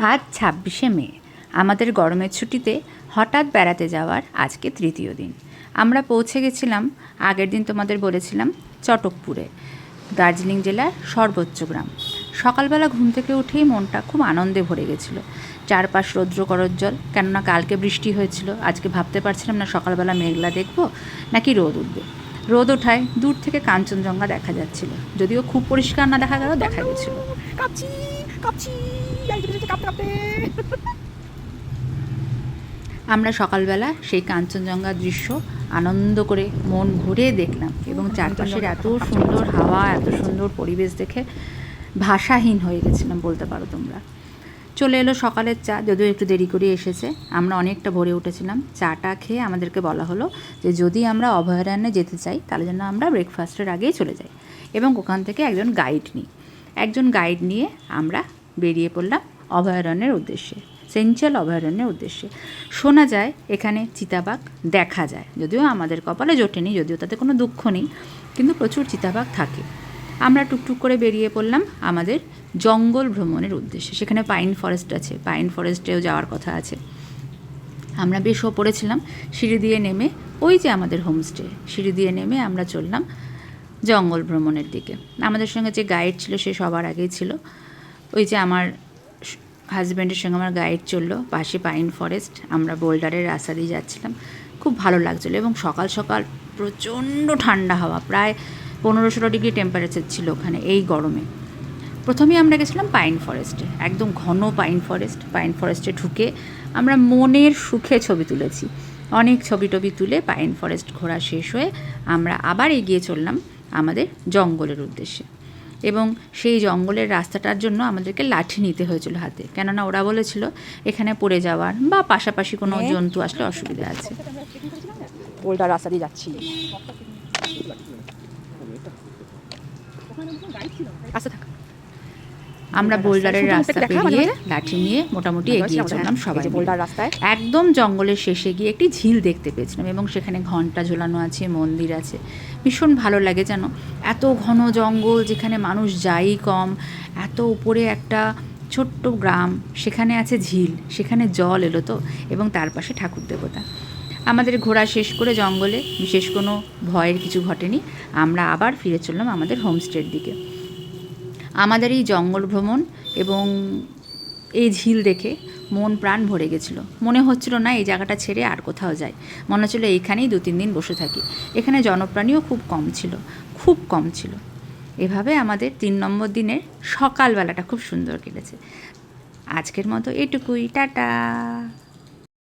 আজ ২৬শে মে। আমাদের গরমের ছুটিতে হঠাৎ বেড়াতে যাওয়ার আজকে তৃতীয় দিন। আমরা পৌঁছে গেছিলাম, আগের দিন তোমাদের বলেছিলাম, চটকপুরে, দার্জিলিং জেলার সর্বোচ্চ গ্রাম। সকালবেলা ঘুম থেকে উঠেই মনটা খুব আনন্দে ভরে গেছিল। চারপাশ রৌদ্র করজ্জ্বল, কেননা কালকে বৃষ্টি হয়েছিল। আজকে ভাবতে পারছিলাম না সকালবেলা মেঘলা দেখব নাকি রোদ উঠবে। রোদ ওঠায় দূর থেকে কাঞ্চনজঙ্ঘা দেখা যাচ্ছিল, যদিও খুব পরিষ্কার না দেখা গেলেও দেখা গেছিল। আমরা সকালবেলা সেই কাঞ্চনজঙ্ঘার দৃশ্য আনন্দ করে মন ভরে দেখলাম, এবং চারপাশের এত সুন্দর হাওয়া, এত সুন্দর পরিবেশ দেখে ভাষাহীন হয়ে গেছিলাম বলতে পারো তোমরা। চলে এলো সকালের চা, যদিও একটু দেরি করে এসেছে। আমরা অনেকটা ভোরে উঠেছিলাম। চাটা খেয়ে আমাদেরকে বলা হলো যে যদি আমরা অভয়ারণ্যে যেতে চাই তাহলে যেন আমরা ব্রেকফাস্টের আগেই চলে যাই, এবং ওখান থেকে একজন গাইড নিয়ে আমরা বেরিয়ে পড়লাম অভয়ারণ্যের উদ্দেশ্যে, সেঞ্চল অভয়ারণ্যের উদ্দেশ্যে। শোনা যায় এখানে চিতাবাঘ দেখা যায়, যদিও আমাদের কপালে জোটেনি, যদিও তাতে কোনো দুঃখ নেই, কিন্তু প্রচুর চিতাবাঘ থাকে। আমরা টুকটুক করে বেরিয়ে পড়লাম আমাদের জঙ্গল ভ্রমণের উদ্দেশ্যে। সেখানে পাইন ফরেস্ট আছে, পাইন ফরেস্টেও যাওয়ার কথা আছে। আমরা বেশ ওপরে ছিলাম। সিঁড়ি দিয়ে নেমে, ওই যে আমাদের হোমস্টে, সিঁড়ি দিয়ে নেমে আমরা চললাম জঙ্গল ভ্রমণের দিকে। আমাদের সঙ্গে যে গাইড ছিল সে সবার আগেই ছিল। ওই যে আমার হাজব্যান্ডের সঙ্গে আমার গাইড চললো, পাশে পাইন ফরেস্ট। আমরা বোল্ডারের রাস্তা দিয়ে যাচ্ছিলাম, খুব ভালো লাগছিলো। এবং সকাল সকাল প্রচণ্ড ঠান্ডা হাওয়া, প্রায় ১৫-১৬ ডিগ্রি টেম্পারেচার ছিল ওখানে এই গরমে। প্রথমেই আমরা গেছিলাম পাইন ফরেস্টে, একদম ঘন পাইন ফরেস্টে ঢুকে আমরা মনের সুখে ছবি তুলেছি। অনেক ছবি টবি তুলে পাইন ফরেস্ট ঘোরা শেষ হয়ে আমরা আবার এগিয়ে চললাম আমাদের জঙ্গলের উদ্দেশ্যে। এবং সেই জঙ্গলের রাস্তাটার জন্য আমাদেরকে লাঠি নিতে হয়েছিল হাতে, কেননা ওরা বলেছিল এখানে পড়ে যাওয়ার বা পাশাপাশি কোনো জন্তু আসলে অসুবিধা আছে। বোল্ডার রাস্তা দিয়ে যাচ্ছি। আমরা বোল্ডারের রাস্তা পেরিয়ে লাঠি নিয়ে মোটামুটি এগিয়ে চললাম সবাই। বোল্ডার রাস্তায় একদম জঙ্গলের শেষে গিয়ে একটি ঝিল দেখতে পেয়েছিলাম, এবং সেখানে ঘন্টা ঝোলানো আছে, মন্দির আছে। ভীষণ ভালো লাগে যেন, এত ঘন জঙ্গল যেখানে মানুষ যাই কম, এত উপরে একটা ছোট্ট গ্রাম, সেখানে আছে ঝিল, সেখানে জল এলো তো, এবং তার পাশে ঠাকুর দেবতা। আমাদের ঘোরা শেষ করে জঙ্গলে বিশেষ কোনো ভয়ের কিছু ঘটেনি। আমরা আবার ফিরে চললাম আমাদের হোমস্টের দিকে। আমাদের এই জঙ্গল ভ্রমণ এবং এই ঝিল দেখে মন প্রাণ ভরে গেছিলো। মনে হচ্ছিল না এই জায়গাটা ছেড়ে আর কোথাও যাই, মনে হচ্ছিলো এইখানেই ২-৩ দিন বসে থাকি। এখানে জনপ্রাণীও খুব কম ছিল। এভাবে আমাদের ৩ নম্বর দিনের সকালবেলাটা খুব সুন্দর কেটেছে। আজকের মতো এটুকুই, টাটা।